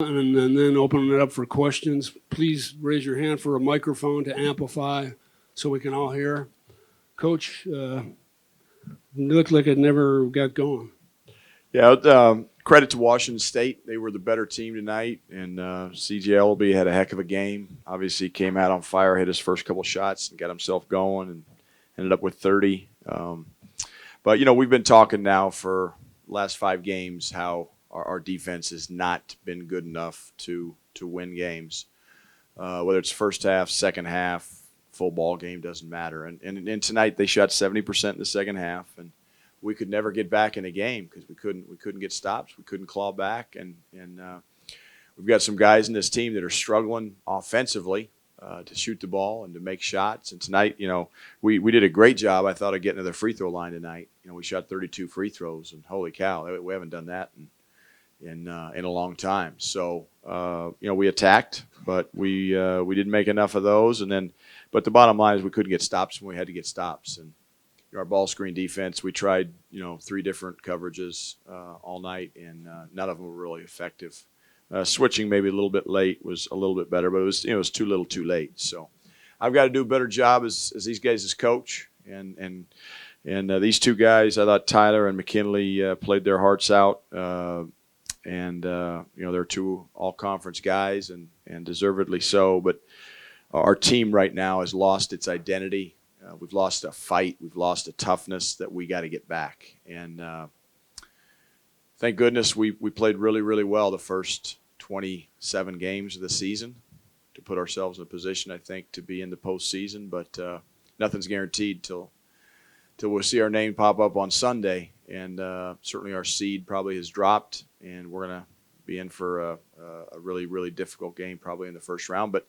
And then opening it up for questions. Please raise your hand for a microphone to amplify so we can all hear. Coach, it looked like it never got going. Yeah, credit to Washington State. They were the better team tonight, and CJ Ellaby had a heck of a game. Obviously, came out on fire, hit his first couple shots, and got himself going, and ended up with 30. But, we've been talking now for the last 5 games how our defense has not been good enough to win games. Whether it's first half, second half, full ball game, doesn't matter. And tonight they shot 70% in the second half, and we could never get back in a game because we couldn't get stops, we couldn't claw back, and we've got some guys in this team that are struggling offensively to shoot the ball and to make shots. And tonight, we did a great job, I thought, of getting to the free throw line tonight. We shot 32 free throws, and holy cow, we haven't done that in a long time. So we attacked, but we didn't make enough of those. But the bottom line is we couldn't get stops when we had to get stops. And our ball screen defense, we tried 3 different coverages all night, and none of them were really effective. Switching maybe a little bit late was a little bit better, but it was too little, too late. So I've got to do a better job as these guys as coach, and these 2 guys, I thought Tyler and McKinley played their hearts out. They're 2 all-conference guys, and deservedly so. But our team right now has lost its identity. We've lost a fight. We've lost a toughness that we got to get back. And thank goodness we played really, really well the first 27 games of the season to put ourselves in a position, I think, to be in the postseason. But nothing's guaranteed till we'll see our name pop up on Sunday. And certainly our seed probably has dropped, and we're going to be in for a really, really difficult game probably in the first round. But,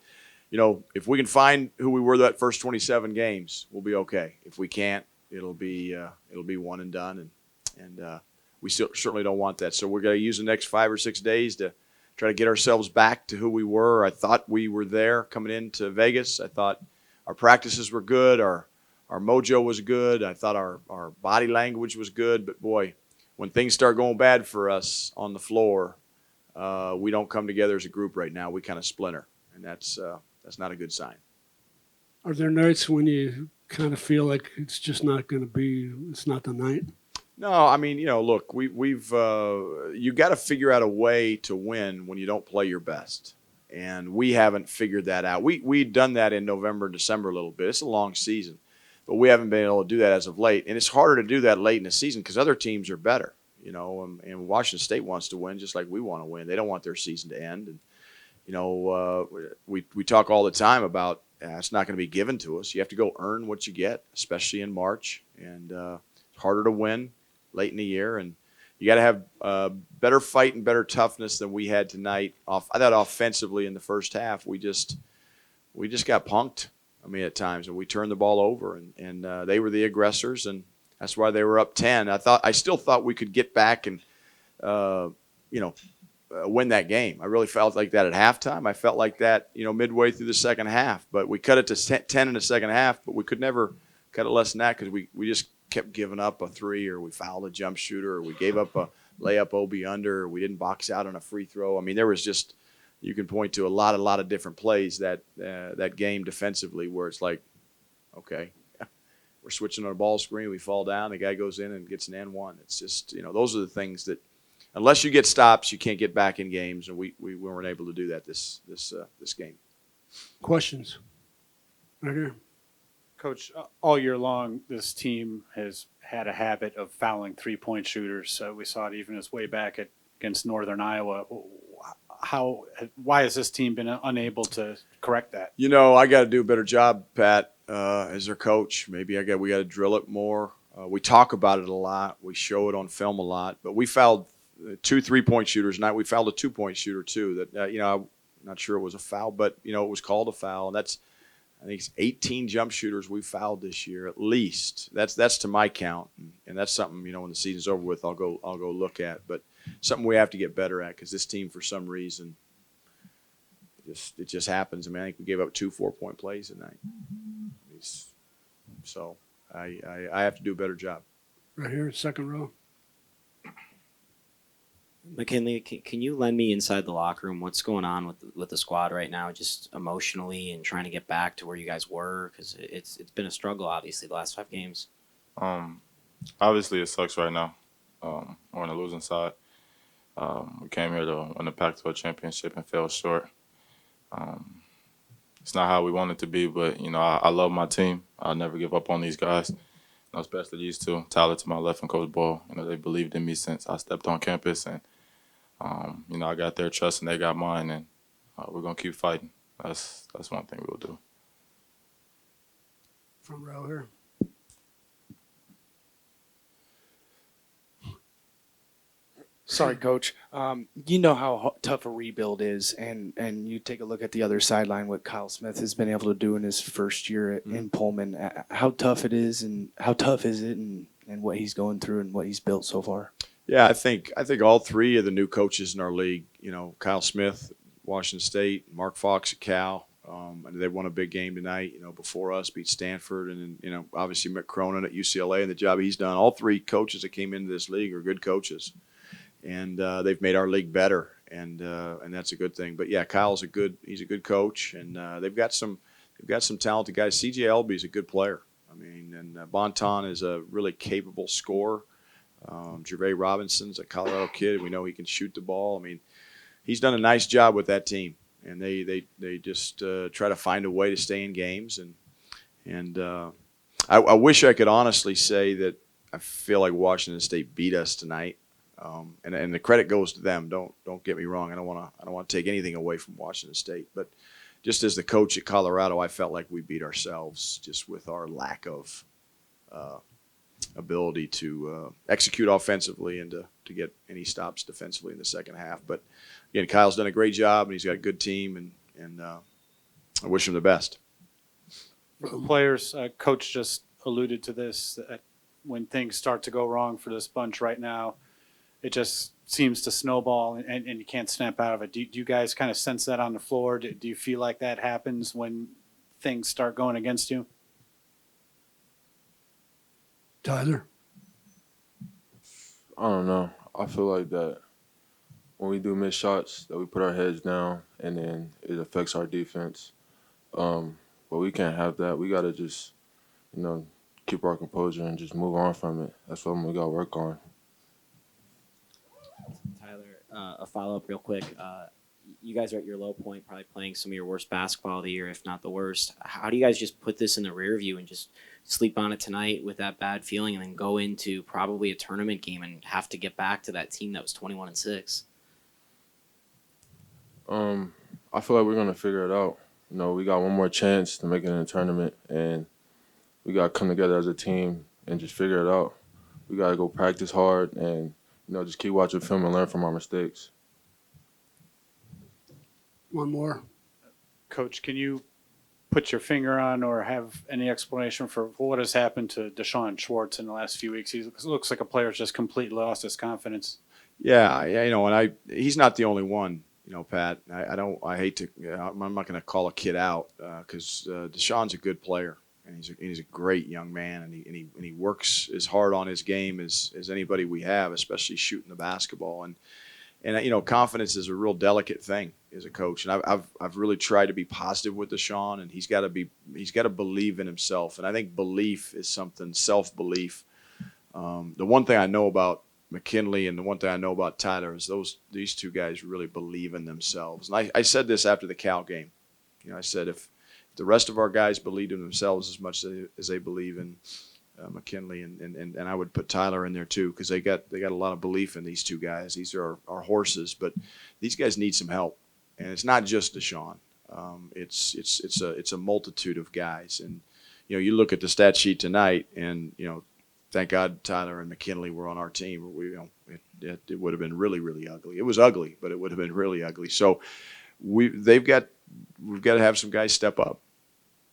if we can find who we were that first 27 games, we'll be okay. If we can't, it'll be one and done, and we certainly don't want that. So we're going to use the next 5 or 6 days to try to get ourselves back to who we were. I thought we were there coming into Vegas. I thought our practices were good. Our mojo was good. I thought our body language was good. But, boy, when things start going bad for us on the floor, we don't come together as a group right now. We kind of splinter, and that's not a good sign. Are there nights when you kind of feel like it's just not going to be – it's not the night? No, I mean, look, we've you got to figure out a way to win when you don't play your best. And we haven't figured that out. We'd done that in November and December a little bit. It's a long season. But we haven't been able to do that as of late. And it's harder to do that late in the season because other teams are better, and Washington State wants to win just like we want to win. They don't want their season to end. And, we talk all the time about it's not going to be given to us. You have to go earn what you get, especially in March. And it's harder to win late in the year. And you got to have better fight and better toughness than we had tonight. I thought offensively in the first half, we just got punked. I mean, at times, and we turned the ball over, and they were the aggressors, and that's why they were up 10. I still thought we could get back and win that game. I really felt like that at halftime. I felt like that, midway through the second half. But we cut it to 10 in the second half, but we could never cut it less than that because we just kept giving up a 3, or we fouled a jump shooter, or we gave up a layup OB under, or we didn't box out on a free throw. I mean, there was just – you can point to a lot of different plays that game defensively where it's like, okay, we're switching on a ball screen, we fall down, the guy goes in and gets an N1. It's just, those are the things that unless you get stops, you can't get back in games, and we weren't able to do that this game. Questions? Right here. Coach, all year long, this team has had a habit of fouling three-point shooters. We saw it even as way back against Northern Iowa. Why has this team been unable to correct that? I got to do a better job, Pat, as their coach. Maybe we got to drill it more. We talk about it a lot. We show it on film a lot. But we fouled 2 3-point shooters tonight. We fouled a 2-point shooter too. That I'm not sure it was a foul, but it was called a foul. And I think it's 18 jump shooters we fouled this year at least. That's to my count, and that's something when the season's over with, I'll go look at. But something we have to get better at because this team, for some reason, it just happens. I mean, I think we gave up 2 4-point plays tonight. So I have to do a better job. Right here, second row. McKinley, can you lend me inside the locker room? What's going on with the squad right now, just emotionally and trying to get back to where you guys were? Because it's been a struggle, obviously, the last 5 games. Obviously, it sucks right now. We're on the losing side. We came here to win the Pac-12 championship and fell short. It's not how we want it to be, but I love my team. I'll never give up on these guys. Especially these two, Tyler to my left and Coach Boyle. They believed in me since I stepped on campus, and I got their trust and they got mine, and we're gonna keep fighting. That's one thing we'll do. Front row here. Sorry, Coach. You know how tough a rebuild is, and you take a look at the other sideline, what Kyle Smith has been able to do in his first year in Pullman. How tough it is, and how tough is it, and what he's going through and what he's built so far? Yeah, I think all 3 of the new coaches in our league, Kyle Smith, Washington State, Mark Fox at Cal, and they won a big game tonight, before us, beat Stanford, and then, obviously Mick Cronin at UCLA and the job he's done. All 3 coaches that came into this league are good coaches. And they've made our league better, and that's a good thing. But yeah, Kyle's he's a good coach, and they've got some talented guys. CJ Elby's a good player. I mean, and Bonton is a really capable scorer. Gervais Robinson's a Colorado kid. We know he can shoot the ball. I mean, he's done a nice job with that team, and they just try to find a way to stay in games. And I wish I could honestly say that I feel like Washington State beat us tonight. And the credit goes to them. Don't get me wrong. I don't want to take anything away from Washington State, but just as the coach at Colorado, I felt like we beat ourselves just with our lack of ability to execute offensively and to get any stops defensively in the second half. But again, Kyle's done a great job, and he's got a good team, and I wish him the best. For the players, Coach just alluded to this, that when things start to go wrong for this bunch right now, it just seems to snowball, and you can't snap out of it. Do you guys kind of sense that on the floor? Do you feel like that happens when things start going against you? Tyler. I don't know. I feel like that when we do miss shots, that we put our heads down, and then it affects our defense. But we can't have that. We got to just, keep our composure and just move on from it. That's what we got to work on. Tyler, a follow-up real quick. You guys are at your low point, probably playing some of your worst basketball of the year, if not the worst. How do you guys just put this in the rear view and just sleep on it tonight with that bad feeling, and then go into probably a tournament game and have to get back to that team that was 21-6? I feel like we're gonna figure it out. We got one more chance to make it in the tournament, and we gotta come together as a team and just figure it out. We gotta go practice hard and just keep watching film and learn from our mistakes. One more. Coach, can you put your finger on or have any explanation for what has happened to Deshaun Schwartz in the last few weeks? He looks like a player that's just completely lost his confidence. Yeah, and he's not the only one. Pat, I hate to, I'm not going to call a kid out because Deshaun's a good player, and he's a great young man, and he works as hard on his game as anybody we have, especially shooting the basketball. And confidence is a real delicate thing as a coach, and I've really tried to be positive with Deshaun, and he's got to believe in himself, and I think belief is something, self-belief. The one thing I know about McKinley and the one thing I know about Tyler is these two guys really believe in themselves. And I said this after the Cal game. I said if the rest of our guys believed in themselves as much as they believe in McKinley, and I would put Tyler in there too, because they got a lot of belief in these two guys. These are our horses, but these guys need some help, and it's not just Deshaun. It's a multitude of guys, and you look at the stat sheet tonight, and thank God Tyler and McKinley were on our team. It would have been really, really ugly. It was ugly, but it would have been really ugly. So we've got to have some guys step up,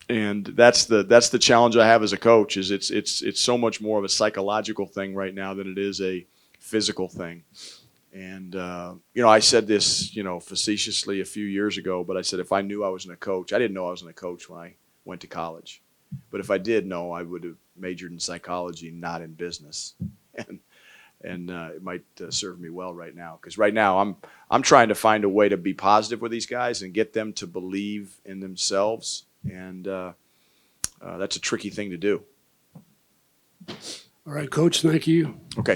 and that's the challenge I have as a coach. Is it's so much more of a psychological thing right now than it is a physical thing. And I said this facetiously a few years ago, but I said if I knew I wasn't a coach, I didn't know I wasn't a coach when I went to college. But if I did know, I would have majored in psychology, not in business. And and it might serve me well right now. Because right now I'm trying to find a way to be positive with these guys and get them to believe in themselves, and that's a tricky thing to do. All right, Coach, thank you. Okay.